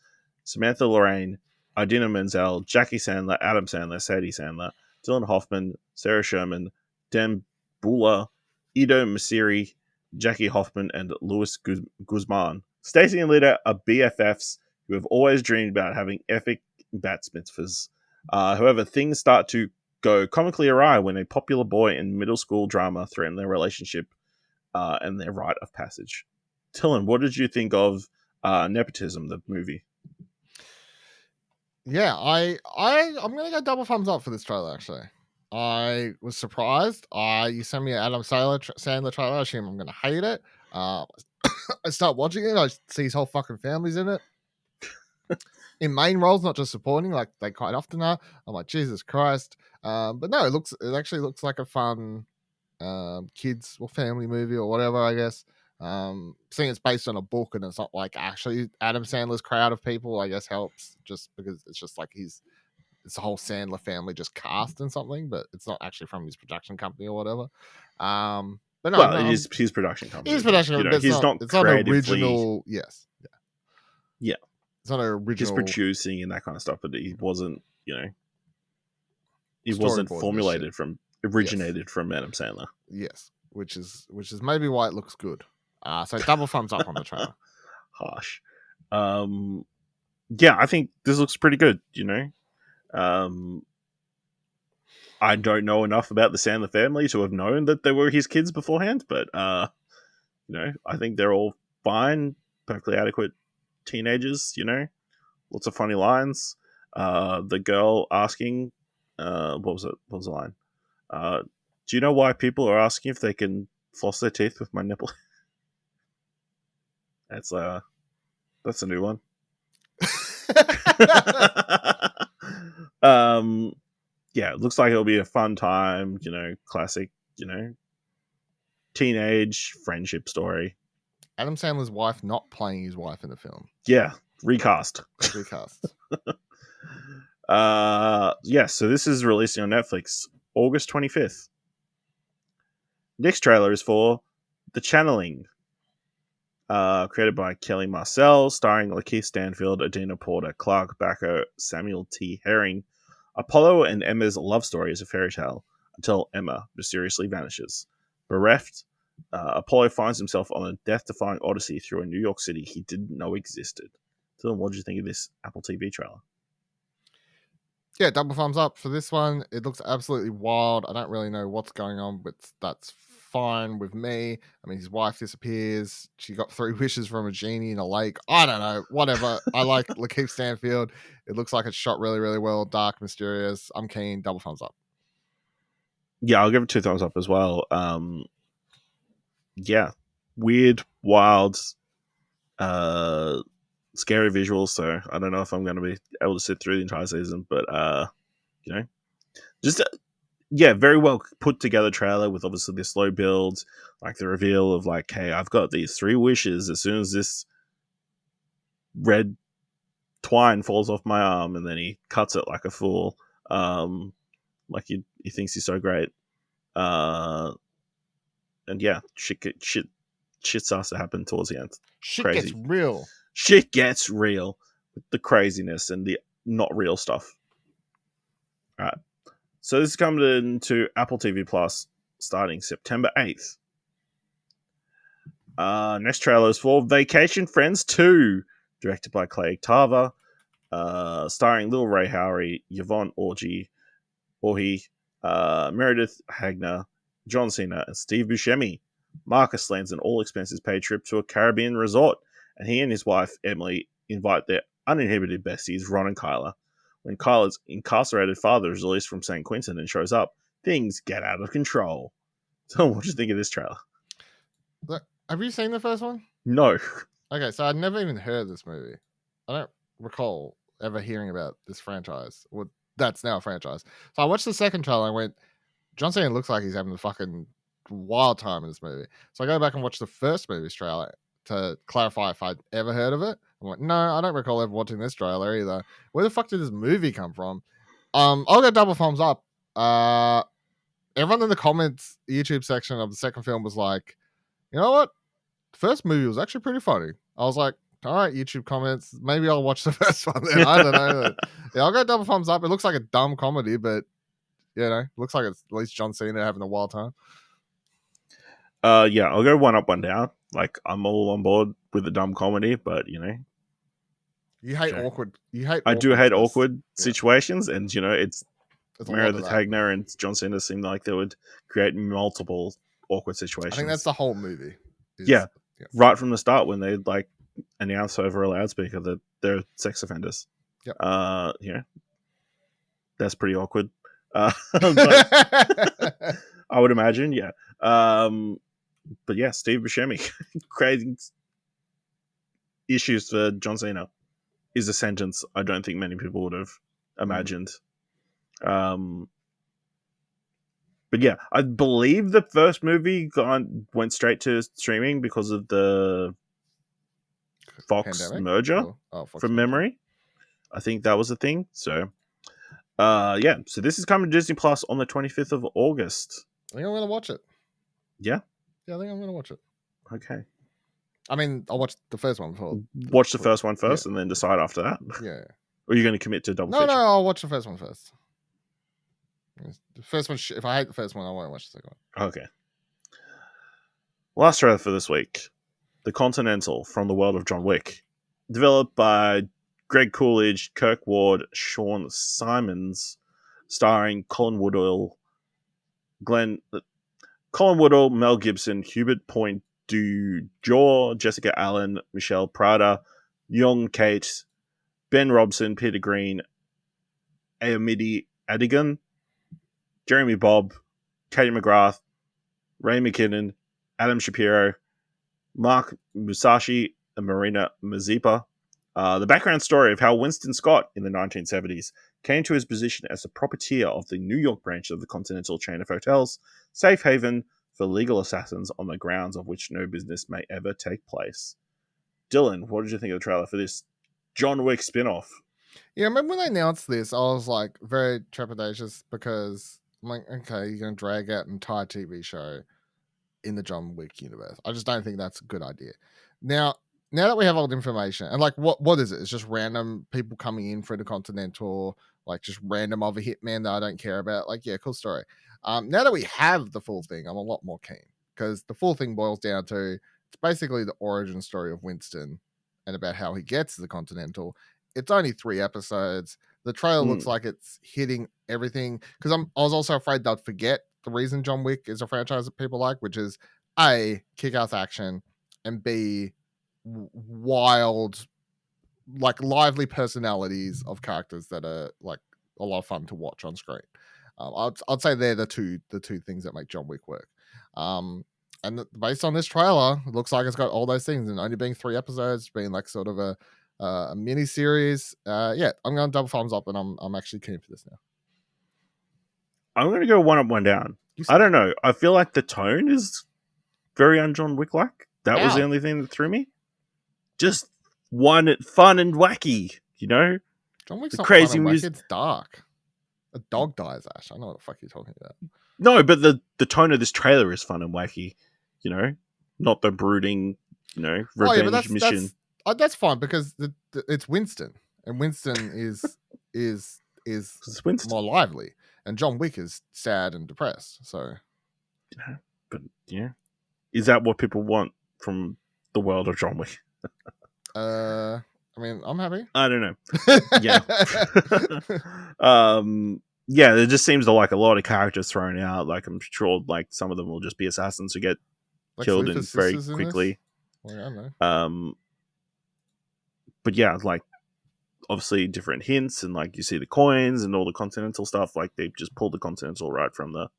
Samantha Lorraine, Idina Menzel, Jackie Sandler, Adam Sandler, Sadie Sandler, Dylan Hoffman, Sarah Sherman, Dan Buller, Ido Masiri, Jackie Hoffman, and Louis Guzman. Stacey and Lita are BFFs who have always dreamed about having epic bat mitzvahs. However, things start to go comically awry when a popular boy in middle school drama threaten their relationship and their rite of passage. Dylan, what did you think of Nepotism, the movie? Yeah, I'm gonna go double thumbs up for this trailer. Actually, I was surprised. You sent me an Adam Sandler trailer. I assume I'm gonna hate it. I start watching it. I see his whole fucking family's in it. In main roles, not just supporting, like they quite often are. I'm like, Jesus Christ. But no, it actually looks like a fun kids or family movie or whatever, I guess. Seeing it's based on a book and it's not like actually Adam Sandler's crowd of people, I guess helps just because it's just like it's the whole Sandler family just cast in something, but it's not actually from his production company or whatever. But no, it is his production company. His production company, but he's not it's creatively, not an original. Yes, yeah, it's not an original. He's producing and that kind of stuff, but he wasn't, he wasn't originated from Adam Sandler. Yes, which is maybe why it looks good. So double thumbs up on the trailer. Harsh. Yeah, I think this looks pretty good. I don't know enough about the Sandler family to have known that they were his kids beforehand, but I think they're all fine, perfectly adequate teenagers. Lots of funny lines. The girl asking, what was it? What was the line? Do you know why people are asking if they can floss their teeth with my nipple? That's a new one. Yeah, it looks like it'll be a fun time, classic, teenage friendship story. Adam Sandler's wife not playing his wife in the film. Yeah, recast. Recast. So this is releasing on Netflix August 25th. Next trailer is for The Channeling, created by Kelly Marcel, starring Lakeith Stanfield, Adina Porter, Clark Backer, Samuel T. Herring. Apollo and Emma's love story is a fairy tale until Emma mysteriously vanishes. Bereft, Apollo finds himself on a death-defying odyssey through a New York City he didn't know existed. Dylan, what did you think of this Apple TV trailer? Yeah, double thumbs up for this one. It looks absolutely wild. I don't really know what's going on, but that's fine with me. I mean, his wife disappears. She got 3 wishes from a genie in a lake. I don't know. Whatever. I like Lakeith Stanfield. It looks like it's shot really, really well. Dark, mysterious. I'm keen. Double thumbs up. Yeah, I'll give it 2 thumbs up as well. Yeah, weird, wild, scary visuals. So I don't know if I'm going to be able to sit through the entire season, but just very well put together trailer with obviously the slow builds, like the reveal of like, hey, I've got these 3 wishes. As soon as this red twine falls off my arm, and then he cuts it like a fool. Like he thinks he's so great. And yeah, shit starts to happen towards the end. Shit Crazy. gets real. Shit gets real with the craziness and the not real stuff. All right. So this is coming into Apple TV Plus starting September 8th. Next trailer is for Vacation Friends 2, directed by Clay Tarver, starring Lil Ray Howery, Yvonne Orji, Meredith Hagner, John Cena, and Steve Buscemi. Marcus lands an all-expenses-paid trip to a Caribbean resort, and he and his wife, Emily, invite their uninhibited besties, Ron and Kyla. When Kyla's incarcerated father is released from St. Quentin and shows up, things get out of control. So what do you think of this trailer? Have you seen the first one? No. Okay, so I'd never even heard of this movie. I don't recall ever hearing about this franchise. Well, that's now a franchise. So I watched the second trailer and went, John Cena looks like he's having a fucking wild time in this movie. So I go back and watch the first movie's trailer to clarify if I'd ever heard of it. I'm like, no, I don't recall ever watching this trailer either. Where the fuck did this movie come from? I'll go double thumbs up. Everyone in the comments YouTube section of the second film was like, you know what? The first movie was actually pretty funny. I was like, all right, YouTube comments, maybe I'll watch the first one then. I don't know. Yeah, I'll go double thumbs up. It looks like a dumb comedy, but looks like it's at least John Cena having a wild time. Yeah, I'll go 1 up, 1 down. Like, I'm all on board with the dumb comedy, but you hate awkward. I do hate awkward situations, and it's Meredith Hagner Hagner and John Cena seem like they would create multiple awkward situations. I think that's the whole movie. Yeah, right from the start when they like announce over a loudspeaker that they're sex offenders. Yep. That's pretty awkward. I would imagine, yeah. But yeah, Steve Buscemi, crazy issues for John Cena is a sentence I don't think many people would have imagined. But yeah, I believe the first movie went straight to streaming because of the Fox Pandemic? merger Fox from merger. memory. I think that was a thing. So, so this is coming to Disney Plus on the 25th of August. I think I'm going to watch it. Yeah? Yeah, I think I'm going to watch it. Okay. I mean, I'll watch the first one before. Watch the first one first and then decide after that? Yeah. Or are you going to commit to double feature? No, I'll watch the first one first. The first one, if I hate the first one, I won't watch the second one. Okay. Last trailer for this week. The Continental from the world of John Wick. Developed by Greg Coolidge, Kirk Ward, Sean Simons. Starring Colin Woodall, Mel Gibson, Hubert Point du Jour, Jessica Allen, Michelle Prada, Young Kate, Ben Robson, Peter Green, Ayomide Adigan, Jeremy Bobb, Katie McGrath, Ray McKinnon, Adam Shapiro, Mark Musashi, and Marina Mazepa. The background story of how Winston Scott in the 1970s came to his position as the proprietor of the New York branch of the Continental chain of hotels, safe haven for legal assassins on the grounds of which no business may ever take place. Dylan, what did you think of the trailer for this John Wick spin-off? Yeah, I remember when they announced this, I was like very trepidatious because I'm like, okay, you're going to drag out an entire TV show in the John Wick universe. I just don't think that's a good idea. Now that we have all the information, and like, what is it? It's just random people coming in for the Continental, like just random other hitman that I don't care about. Like, yeah, cool story. Now that we have the full thing, I'm a lot more keen because the full thing boils down to it's basically the origin story of Winston and about how he gets to the Continental. It's only 3 episodes. The trailer looks like it's hitting everything because I was also afraid they'd forget the reason John Wick is a franchise that people like, which is A, kick-ass action, and B, wild, like lively personalities of characters that are like a lot of fun to watch on screen. I'd say they're the two things that make John Wick work. And based on this trailer, it looks like it's got all those things, and only being 3 episodes, being like sort of a mini series. Yeah, I'm going double thumbs up, and I'm actually keen for this now. I'm going to go one up, one down. I don't know. I feel like the tone is very un-John Wick-like. That was the only thing that threw me. Just fun and wacky, you know? John Wick's not crazy fun and wacky, it's dark. A dog dies, Ash. I know what the fuck you're talking about. No, but the tone of this trailer is fun and wacky, you know? Not the brooding, you know, revenge mission. That's fine because it's Winston. And Winston is Winston. More lively. And John Wick is sad and depressed. So, yeah, but yeah, is that what people want from the world of John Wick? I mean, I'm happy. I don't know. Yeah, yeah. There just seems to like a lot of characters thrown out. Like I'm sure, like some of them will just be assassins who get killed very quickly. Well, I don't know. But yeah, like. Obviously different hints and like you see the coins and all the Continental stuff, like they just pulled the Continental right from the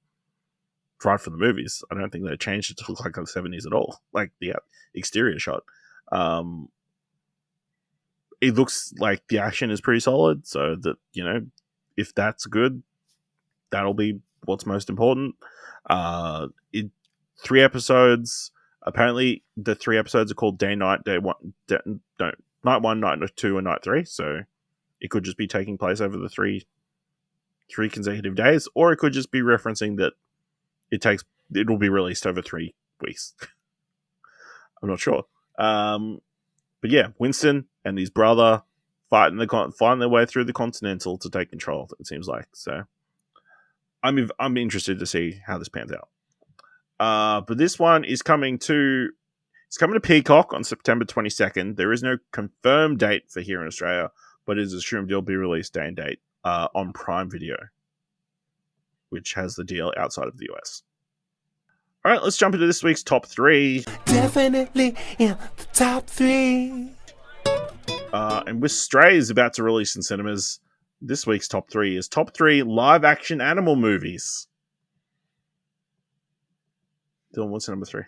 movies. I don't think they changed it to look like the 70s at all, like the exterior shot. It looks like the action is pretty solid, so that, you know, if that's good, that'll be what's most important. 3 episodes, apparently the 3 episodes are called night 1, night 2, and night 3. So it could just be taking place over the three consecutive days, or it could just be referencing that it'll be released over 3 weeks. I'm not sure. But yeah, Winston and his brother fighting their way through the Continental to take control. It seems like so. I'm interested to see how this pans out. But this one is coming to. It's coming to Peacock on September 22nd. There is no confirmed date for here in Australia, but it is assumed it'll be released day and date on Prime Video, which has the deal outside of the US. All right, let's jump into this week's top 3. Definitely in the top 3. And with Stray is about to release in cinemas, this week's top 3 is top 3 live-action animal movies. Dylan, what's number 3?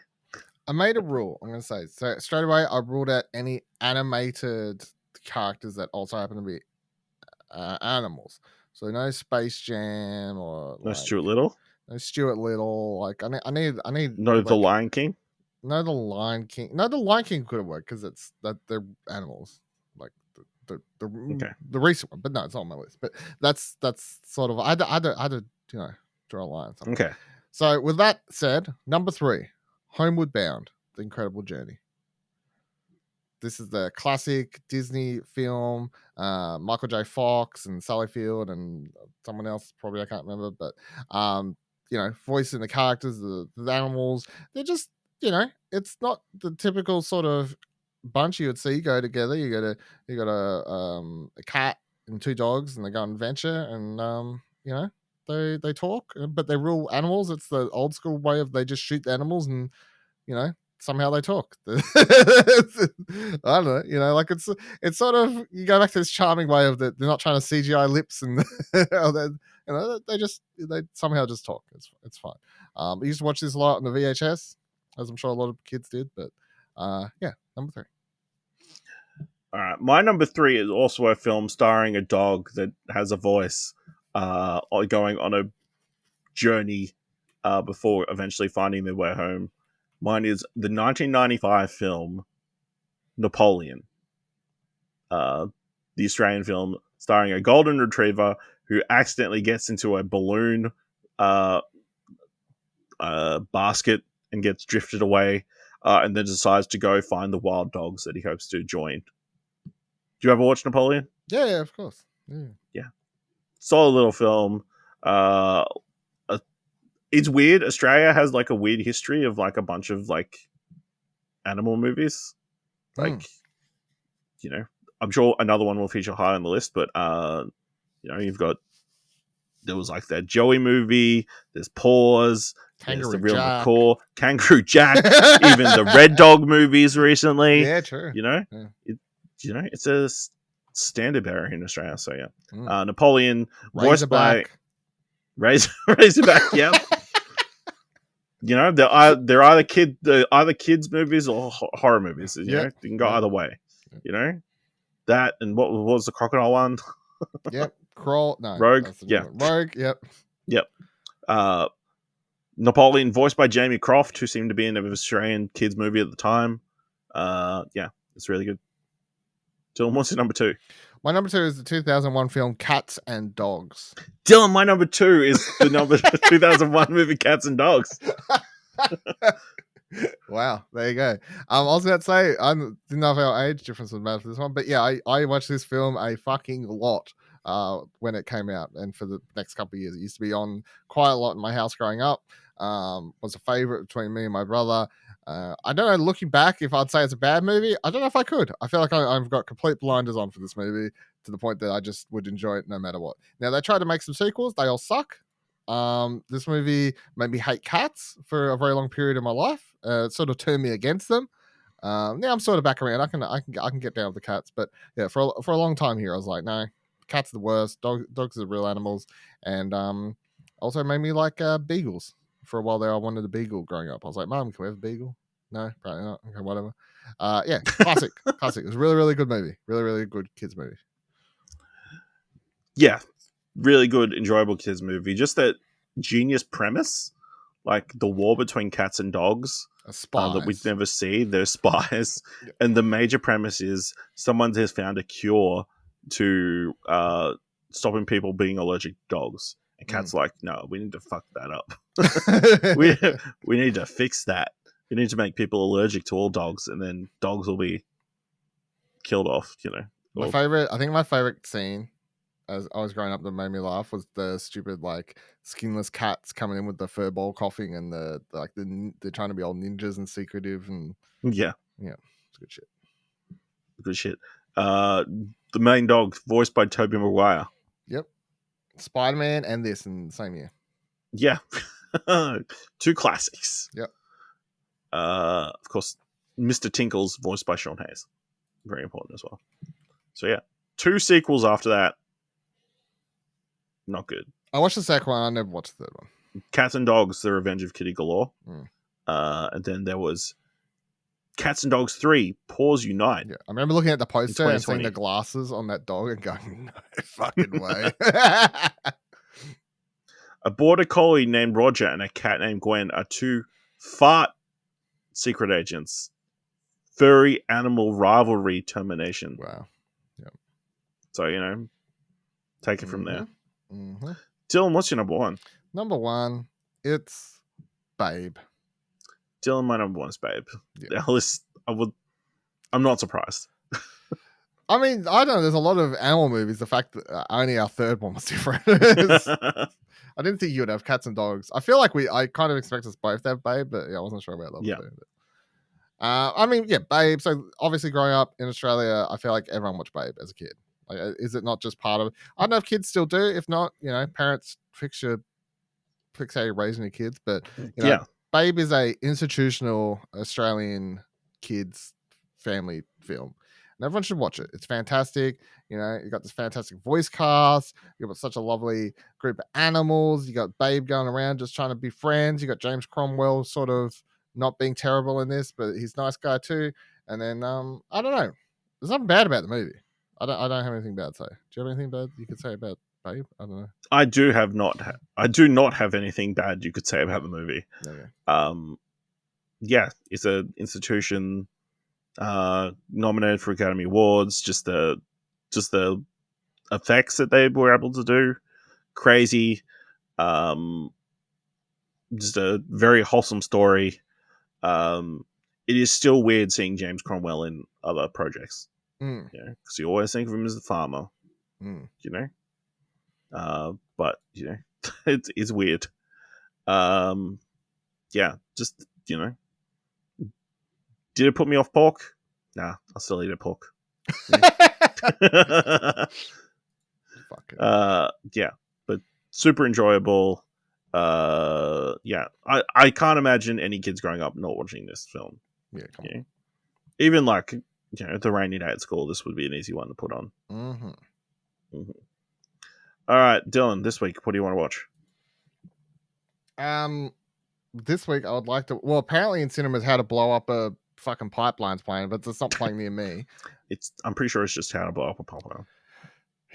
I made a rule, I'm going to say. So straight away, I ruled out any animated characters that also happen to be animals. So no Space Jam or no Stuart Little. No Stuart Little. Like I need. No, like, The Lion King. No, The Lion King. No, The Lion King could have worked because it's that they're animals. Like the recent one, but no, it's not on my list. But that's sort of I had to draw a line. Okay. So with that said, number 3. Homeward Bound, The Incredible Journey. This is the classic Disney film. Michael J. Fox and Sally Field and someone else, probably I can't remember, but voicing the characters, the animals. They're just, it's not the typical sort of bunch you would see go together. You got a cat and 2 dogs, and they go on adventure, and they talk, but they're real animals. It's the old school way of they just shoot the animals and, somehow they talk. I don't know, like it's sort of, you go back to this charming way of that they're not trying to CGI lips and they somehow just talk. It's fine. I used to watch this a lot on the VHS, as I'm sure a lot of kids did, but yeah, number 3. All right, my number 3 is also a film starring a dog that has a voice, going on a journey before eventually finding their way home. Mine is the 1995 film Napoleon, the Australian film starring a golden retriever who accidentally gets into a balloon basket and gets drifted away, and then decides to go find the wild dogs that he hopes to join. Do you ever watch Napoleon? Yeah, of course. Yeah. Solid little film. It's weird. Australia has like a weird history of like a bunch of like animal movies. Like, you know, I'm sure another one will feature high on the list, but you've got, there was like that Joey movie, there's Paws, there's Kangaroo the Real Jack. McCaw, Kangaroo Jack, even the Red Dog movies recently. Yeah, true. Yeah. It's a standard bearer in Australia. So yeah, Napoleon, voiced by Razorback. Yeah. They're either kids movies or horror movies. You know, you can go either way. You know, that and what was the crocodile one? Yep. Rogue. Yeah. Rogue. Yep. Napoleon, voiced by Jamie Croft, who seemed to be in an Australian kids movie at the time. Yeah, it's really good. Dylan, what's your number 2? My number 2 is the 2001 film Cats and Dogs. Dylan, my number 2 is the 2001 movie Cats and Dogs. Wow, there you go. I was about to say, I didn't know if our age difference would matter for this one, but yeah, I watched this film a fucking lot when it came out, and for the next couple of years. It used to be on quite a lot in my house growing up. Was a favorite between me and my brother. I don't know, looking back, if I'd say it's a bad movie. I don't know if I could. I feel like I've got complete blinders on for this movie to the point that I just would enjoy it no matter what. Now, they tried to make some sequels. They all suck. This movie made me hate cats for a very long period in my life. It sort of turned me against them. Now I'm sort of back around. I can get down with the cats, but yeah, for a long time here, I was like, no, cats are the worst. Dogs are real animals, and also made me like beagles. For a while there, I wanted a beagle growing up. I was like, Mom, can we have a beagle? No, probably not. Okay, whatever. Yeah, classic. It was a really, really good movie. Really, really good kids movie. Yeah, really good, enjoyable kids movie. Just that genius premise, like the war between cats and dogs that we'd never see. They're spies, and the major premise is someone has found a cure to stopping people being allergic to dogs. And Cat's like, no, we need to fuck that up. we need to fix that. We need to make people allergic to all dogs, and then dogs will be killed off. My favorite scene as I was growing up that made me laugh was the stupid like skinless cats coming in with the fur ball coughing, and they're trying to be all ninjas and secretive, and yeah, it's good shit. Good shit. The main dog, voiced by Tobey Maguire. Yep. Spider-Man and this in the same year. Yeah. 2 classics. Yep. Of course, Mr. Tinkle's voiced by Sean Hayes. Very important as well. So yeah, 2 sequels after that. Not good. I watched the second one. I never watched the third one. Cats and Dogs, The Revenge of Kitty Galore. Mm. And then there was Cats and Dogs 3, Paws Unite. Yeah, I remember looking at the poster and seeing the glasses on that dog and going, no fucking way. A border collie named Roger and a cat named Gwen are 2 fart secret agents. Furry animal rivalry termination. Wow. Yep. So, take it from there. Mm-hmm. Dylan, what's your number 1? Number 1, it's Babe. Dylan, my number 1 is Babe. Yeah. I'm not surprised. I mean, I don't know. There's a lot of animal movies. The fact that only our third one was different. I didn't think you would have Cats and Dogs. I feel like I kind of expect us both to have Babe, but yeah, I wasn't sure about that. Yeah. I mean, yeah, Babe. So obviously, growing up in Australia, I feel like everyone watched Babe as a kid. Like, is it not just part of it? I don't know if kids still do. If not, parents fix how you're raising your kids. But yeah, Babe is a institutional Australian kids family film. And everyone should watch it. It's fantastic. You got this fantastic voice cast. You've got such a lovely group of animals. You got Babe going around just trying to be friends. You got James Cromwell sort of not being terrible in this, but he's a nice guy too. And then I don't know. There's nothing bad about the movie. I don't have anything bad to say. Do you have anything bad you could say about Babe? I don't know. I do not have anything bad you could say about the movie. Okay. Yeah, it's an institution nominated for Academy Awards. Just the effects that they were able to do, crazy. Just a very wholesome story. It is still weird seeing James Cromwell in other projects, Mm. you know, because you always think of him as the farmer, Mm. you know. But you know, it's weird. Yeah, just you know, did it put me off pork? Nah, I'll still eat a pork. Fucking. Yeah, but super enjoyable. Yeah, I can't imagine any kids growing up not watching this film. Yeah, come You know? Even like, you know, the rainy day at school, this would be an easy one to put on. on. Mm-hmm. All right, Dylan, this week, what do you want to watch? This week I would like to. Well, apparently in cinemas, How to Blow Up a Fucking Pipeline's playing, but it's not playing near me. I'm pretty sure it's just How to Blow Up a Pipeline.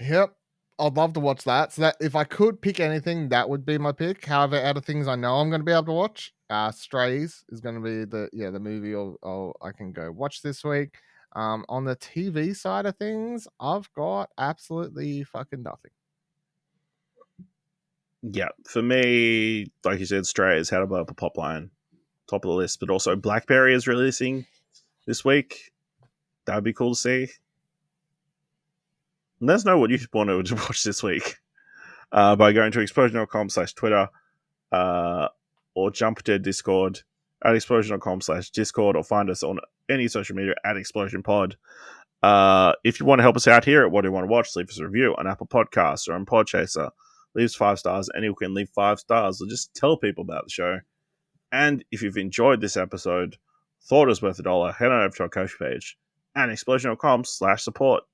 Yep. I'd love to watch that. So that if I could pick anything, that would be my pick. However, out of things I know I'm going to be able to watch, Strays is going to be the movie I can go watch this week. On the TV side of things, I've got absolutely fucking nothing. Yeah, for me, like you said, Stray is How to Blow Up a Pipeline, top of the list, but also Blackberry is releasing this week. That would be cool to see. Let us know what you want to watch this week by going to explosion.com/Twitter or jump to Discord at explosion.com/Discord, or find us on any social media at ExplosionPod. If you want to help us out here at What Do You Want to Watch, leave us a review on Apple Podcasts or on Podchaser. Leave us 5 stars. Anyone can leave 5 stars, or just tell people about the show. And if you've enjoyed this episode, thought it was worth $1, head on over to our Ko-fi page at explosion.com/support.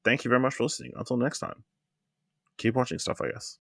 Thank you very much for listening. Until next time, keep watching stuff, I guess.